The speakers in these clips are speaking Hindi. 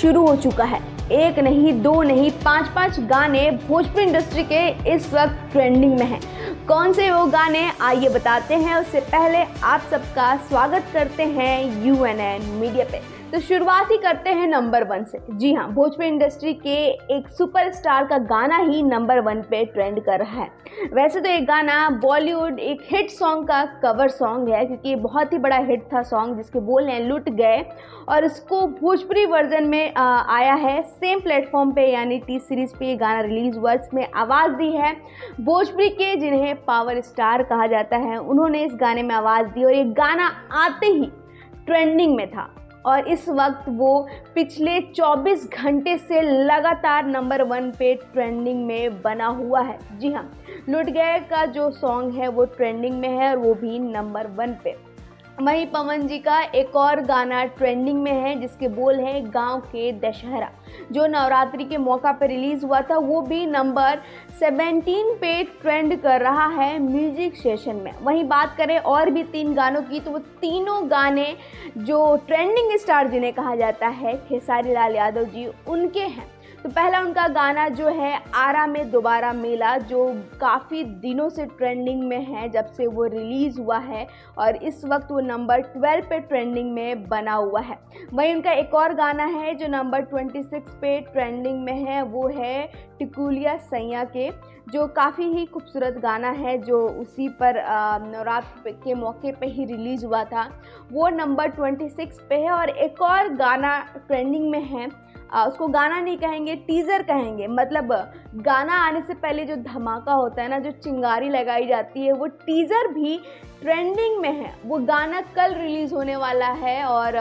शुरू हो चुका है। एक नहीं, दो नहीं, 5-5 गाने भोजपुरी इंडस्ट्री के इस वक्त ट्रेंडिंग में हैं। कौन से वो गाने, आइए बताते हैं। उससे पहले आप सबका स्वागत करते हैं UNN मीडिया पे। तो शुरुआत ही करते हैं नंबर 1 से। जी हाँ, भोजपुरी इंडस्ट्री के एक सुपरस्टार का गाना ही नंबर 1 पे ट्रेंड कर रहा है। वैसे तो एक गाना बॉलीवुड एक हिट सॉन्ग का कवर सॉन्ग है, क्योंकि ये बहुत ही बड़ा हिट था सॉन्ग, जिसके बोल हैं लुट गए, और इसको भोजपुरी वर्जन में आया है सेम प्लेटफॉर्म पे, यानी टी सीरीज़ पे ये गाना रिलीज़ हुआ। इसमें आवाज़ दी है भोजपुरी के जिन्हें पावर स्टार कहा जाता है, उन्होंने इस गाने में आवाज़ दी, और ये गाना आते ही ट्रेंडिंग में था। और इस वक्त वो पिछले 24 घंटे से लगातार नंबर 1 पे ट्रेंडिंग में बना हुआ है। जी हाँ, लुट गए का जो सॉन्ग है वो ट्रेंडिंग में है, और वो भी नंबर 1 पे। वहीं पवन जी का एक और गाना ट्रेंडिंग में है, जिसके बोल हैं गांव के दशहरा, जो नवरात्रि के मौका पर रिलीज़ हुआ था। वो भी नंबर 17 पे ट्रेंड कर रहा है म्यूजिक सेशन में। वहीं बात करें और भी 3 गानों की, तो वो तीनों गाने जो ट्रेंडिंग स्टार जिन्हें कहा जाता है खेसारी लाल यादव जी, उनके हैं। तो पहला उनका गाना जो है आरा में दोबारा मिला, जो काफ़ी दिनों से ट्रेंडिंग में है, जब से वो रिलीज़ हुआ है, और इस वक्त वो नंबर 12 पे ट्रेंडिंग में बना हुआ है। वहीं उनका एक और गाना है जो नंबर 26 पे ट्रेंडिंग में है, वो है टिकुलिया सैया के, जो काफ़ी ही खूबसूरत गाना है, जो उसी पर नवरात्र के मौके पे ही रिलीज़ हुआ था। वो नंबर 26 पे है। और एक और गाना ट्रेंडिंग में है, उसको गाना नहीं कहेंगे, टीज़र कहेंगे। मतलब गाना आने से पहले जो धमाका होता है ना, जो चिंगारी लगाई जाती है, वो टीज़र भी ट्रेंडिंग में है। वो गाना कल रिलीज़ होने वाला है, और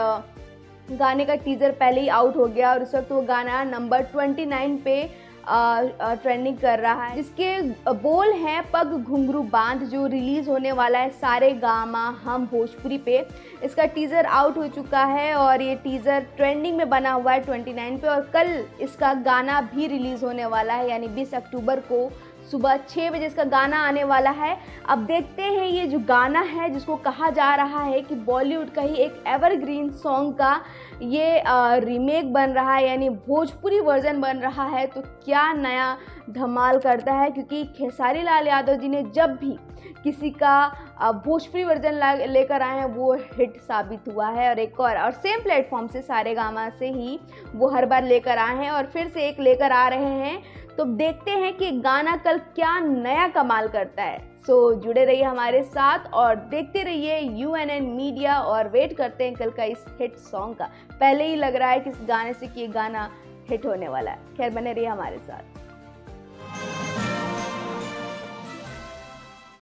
गाने का टीज़र पहले ही आउट हो गया, और उस वक्त वो गाना नंबर 29 पे ट्रेंडिंग कर रहा है, जिसके बोल हैं पग घुंघरू बांध, जो रिलीज़ होने वाला है सारे गामा हम भोजपुरी पे। इसका टीज़र आउट हो चुका है, और ये टीज़र ट्रेंडिंग में बना हुआ है 29 पे, और कल इसका गाना भी रिलीज़ होने वाला है, यानी 20 अक्टूबर को सुबह 6 बजे इसका गाना आने वाला है। अब देखते हैं ये जो गाना है, जिसको कहा जा रहा है कि बॉलीवुड का ही एक एवरग्रीन सॉन्ग का ये रीमेक बन रहा है, यानी भोजपुरी वर्जन बन रहा है, तो क्या नया धमाल करता है। क्योंकि खेसारी लाल यादव जी ने जब भी किसी का भोजपुरी वर्जन लेकर आए हैं, वो हिट साबित हुआ है। और एक और सेम प्लेटफॉर्म से सारेगामा से ही वो हर बार लेकर आए हैं, और फिर से एक लेकर आ रहे हैं। तो देखते हैं कि गाना कल क्या नया कमाल करता है। सो जुड़े रहिए हमारे साथ और देखते रहिए UNN मीडिया, और वेट करते हैं कल का इस हिट सॉन्ग का। पहले ही लग रहा है कि इस गाने से कि ये गाना हिट होने वाला है। खैर, बने रहिए हमारे साथ।